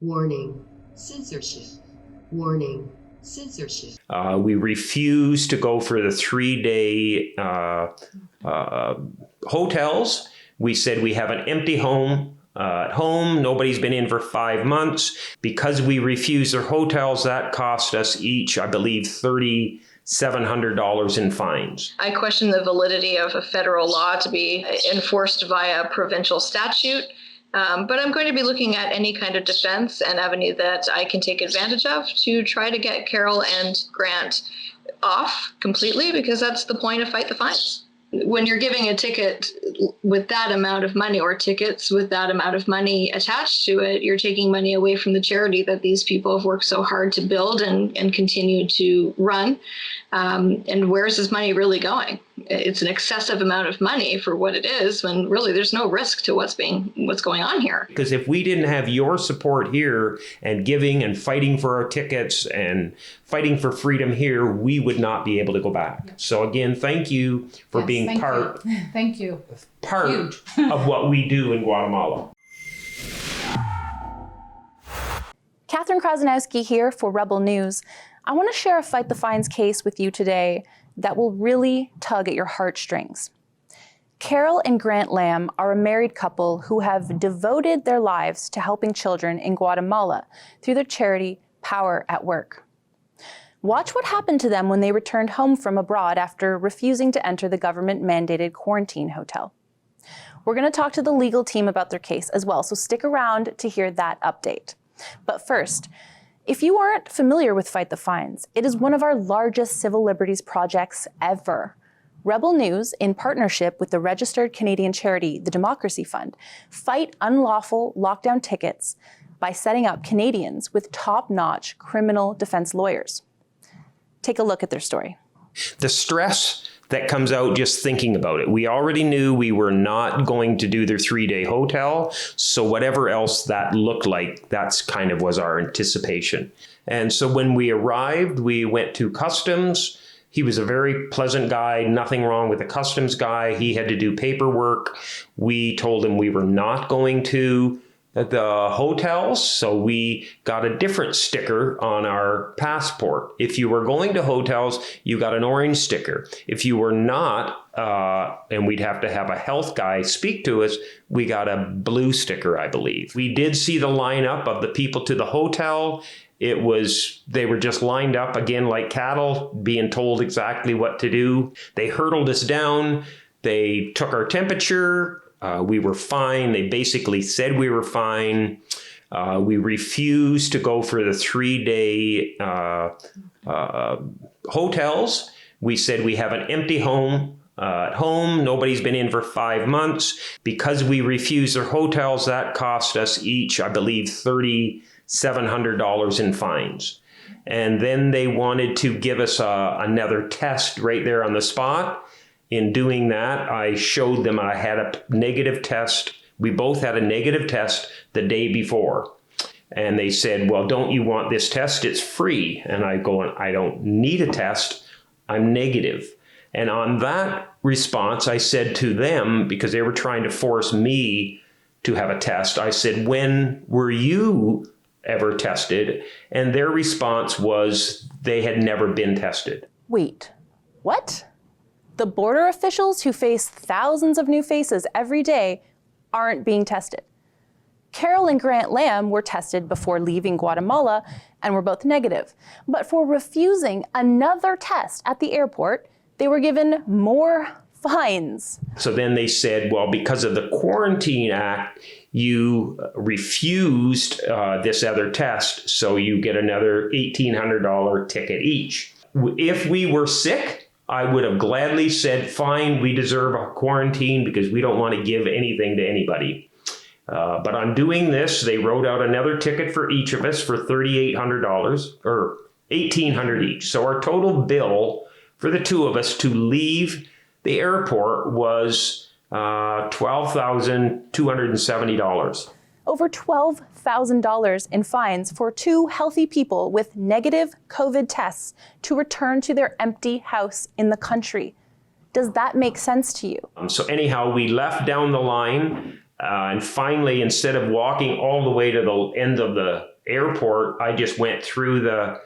Warning, censorship. Warning, censorship. We refused to go for the 3-day hotels. We said we have an empty home at home. Nobody's been in for 5 months. Because we refused their hotels, that cost us each, I believe, $3,700 in fines. I question the validity of a federal law to be enforced via provincial statute. But I'm going to be looking at any kind of defense and avenue that I can take advantage of to try to get Carol and Grant off completely, because that's the point of Fight the Fines. When you're giving a ticket with that amount of money, or tickets with that amount of money attached to it, you're taking money away from the charity that these people have worked so hard to build and continue to run. And where's this money really going? It's an excessive amount of money for what it is, when really there's no risk to what's going on here. Because if we didn't have your support here and giving and fighting for our tickets and fighting for freedom here, we would not be able to go back. So again, thank you for being part of what we do in Guatemala. Catherine Krasinowski here for Rebel News. I want to share a Fight the Fines case with you today that will really tug at your heartstrings. Carol and Grant Lamb are a married couple who have devoted their lives to helping children in Guatemala through their charity, Power at Work. Watch what happened to them when they returned home from abroad after refusing to enter the government-mandated quarantine hotel. We're going to talk to the legal team about their case as well, so stick around to hear that update. But first, if you aren't familiar with Fight the Fines, it is one of our largest civil liberties projects ever. Rebel News, in partnership with the registered Canadian charity, the Democracy Fund, fight unlawful lockdown tickets by setting up Canadians with top-notch criminal defense lawyers. Take a look at their story. The stress that comes out just thinking about it. We already knew we were not going to do their 3-day hotel, so whatever else that looked like, that's kind of was our anticipation. And so when we arrived, we went to customs. He was a very pleasant guy, nothing wrong with the customs guy. He had to do paperwork. We told him we were not going to the hotels, so we got a different sticker on our passport. If you were going to hotels, you got an orange sticker. If you were not, and we'd have to have a health guy speak to us, we got a blue sticker, I believe. We did see the lineup of the people to the hotel. They were just lined up again like cattle, being told exactly what to do. They hurdled us down. They took our temperature. We were fine. They basically said we were fine. We refused to go for the 3-day hotels. We said we have an empty home at home. Nobody's been in for 5 months. Because we refused their hotels, that cost us each, I believe, $3,700 in fines. And then they wanted to give us another test right there on the spot. In doing that, I showed them I had a negative test. We both had a negative test the day before. And they said, well, don't you want this test? It's free. And I go, I don't need a test. I'm negative. And on that response, I said to them, because they were trying to force me to have a test, I said, when were you ever tested? And their response was they had never been tested. Wait, what? The border officials who face thousands of new faces every day aren't being tested. Carol and Grant Lamb were tested before leaving Guatemala and were both negative. But for refusing another test at the airport, they were given more fines. So then they said, well, because of the Quarantine Act, you refused this other test, so you get another $1,800 ticket each. If we were sick, I would have gladly said, fine, we deserve a quarantine because we don't want to give anything to anybody. But on doing this, they wrote out another ticket for each of us for $3,800 or $1,800 each. So our total bill for the two of us to leave the airport was $12,270. Over $12,000 in fines for two healthy people with negative COVID tests to return to their empty house in the country. Does that make sense to you? So anyhow, we left down the line And finally, instead of walking all the way to the end of the airport, I just went through the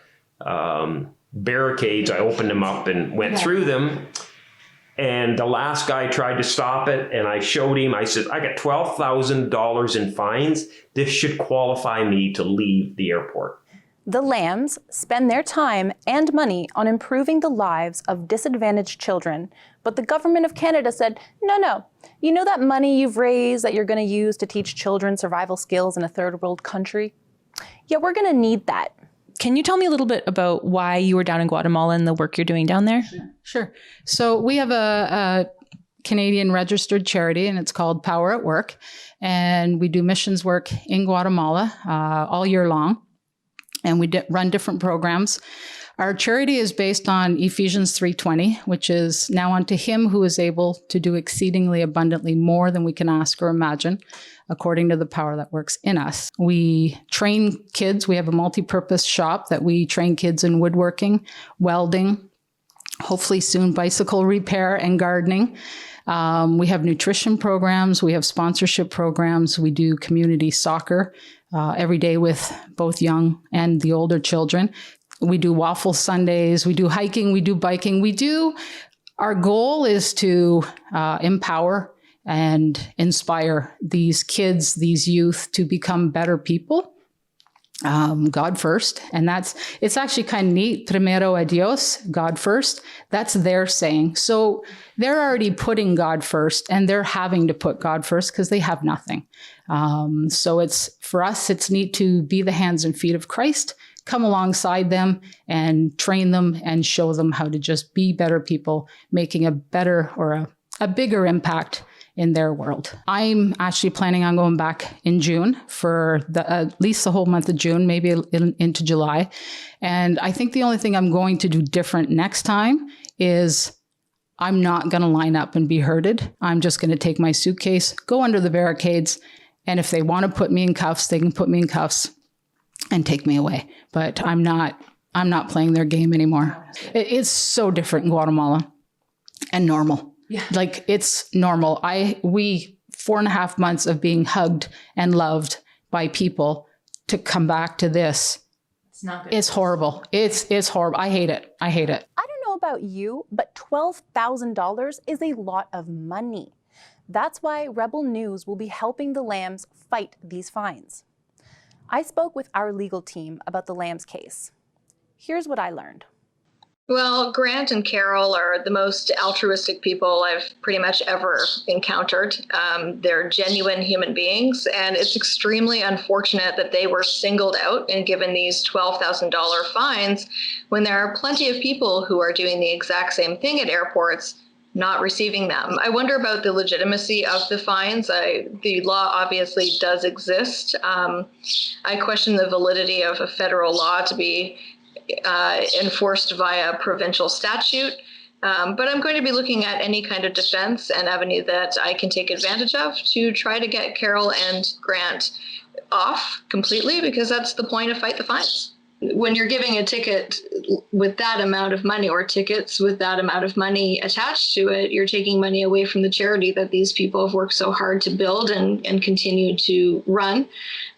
barricades. I opened them up and went through them. And the last guy tried to stop it, and I showed him, I said, I got $12,000 in fines. This should qualify me to leave the airport. The Lambs spend their time and money on improving the lives of disadvantaged children, but the government of Canada said, no. You know that money you've raised that you're going to use to teach children survival skills in a third world country? Yeah, we're going to need that. Can you tell me a little bit about why you were down in Guatemala and the work you're doing down there? Sure. So we have a Canadian registered charity, and it's called Power at Work. And we do missions work in Guatemala all year long. And we run different programs. Our charity is based on Ephesians 3:20, which is now unto him who is able to do exceedingly abundantly more than we can ask or imagine, according to the power that works in us. We train kids. We have a multi-purpose shop that we train kids in woodworking, welding, hopefully soon bicycle repair and gardening. We have nutrition programs. We have sponsorship programs. We do community soccer every day with both young and the older children. We do waffle Sundays. We do hiking. We do biking. Our goal is to empower and inspire these kids, these youth to become better people. God first. And it's actually kind of neat. Primero a Dios, God first. That's their saying. So they're already putting God first, and they're having to put God first because they have nothing. So for us, it's neat to be the hands and feet of Christ, come alongside them and train them and show them how to just be better people, making a better or a bigger impact in their world. I'm actually planning on going back in June for at least the whole month of June, maybe into July. And I think the only thing I'm going to do different next time is I'm not going to line up and be herded. I'm just going to take my suitcase, go under the barricades, and if they want to put me in cuffs, they can put me in cuffs and take me away. But I'm not playing their game anymore. It's so different in Guatemala and normal. Yeah. Like it's normal. We 4.5 months of being hugged and loved by people to come back to this. It's not good. It's horrible. It's horrible. I hate it. I don't know about you, but $12,000 is a lot of money. That's why Rebel News will be helping the Lambs fight these fines. I spoke with our legal team about the Lambs case. Here's what I learned. Well, Grant and Carol are the most altruistic people I've pretty much ever encountered. They're genuine human beings, and it's extremely unfortunate that they were singled out and given these $12,000 fines when there are plenty of people who are doing the exact same thing at airports, not receiving them. I wonder about the legitimacy of the fines. The law obviously does exist. I question the validity of a federal law to be enforced via provincial statute. But I'm going to be looking at any kind of defense and avenue that I can take advantage of to try to get Carol and Grant off completely, because that's the point of Fight the Fines. When you're giving a ticket with that amount of money, or tickets with that amount of money attached to it, you're taking money away from the charity that these people have worked so hard to build and continue to run.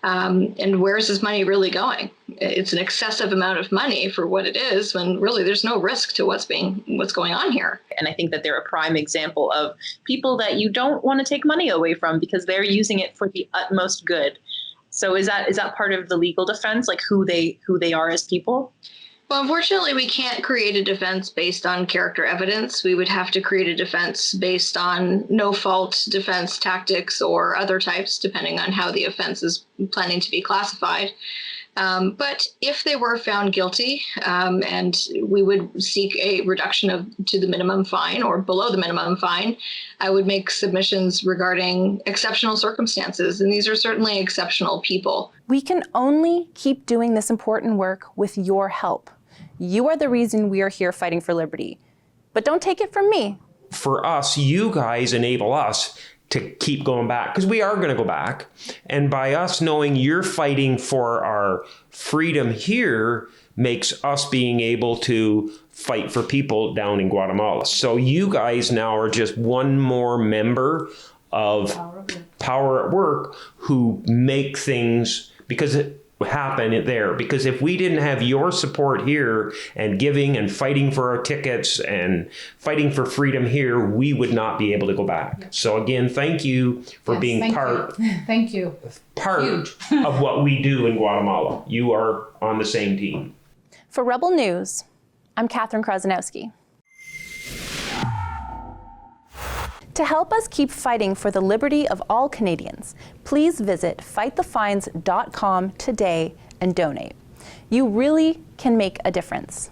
And where's this money really going? It's an excessive amount of money for what it is, when really there's no risk to what's going on here. And I think that they're a prime example of people that you don't want to take money away from because they're using it for the utmost good. So is that part of the legal defense, like who they are as people? Well, unfortunately, we can't create a defense based on character evidence. We would have to create a defense based on no-fault defense tactics or other types, depending on how the offense is planning to be classified. But if they were found guilty, and we would seek a reduction to the minimum fine or below the minimum fine, I would make submissions regarding exceptional circumstances. And these are certainly exceptional people. We can only keep doing this important work with your help. You are the reason we are here fighting for liberty. But don't take it from me. For us, you guys enable us to keep going back, because we are going to go back. And by us knowing you're fighting for our freedom here makes us being able to fight for people down in Guatemala. So you guys now are just one more member of Power at Work who make things because it happen there. Because if we didn't have your support here and giving and fighting for our tickets and fighting for freedom here, we would not be able to go back. So again, thank you for being Thank you. part of what we do in Guatemala. You are on the same team. For Rebel News, I'm Catherine Krasnowski. To help us keep fighting for the liberty of all Canadians, please visit fightthefines.com today and donate. You really can make a difference.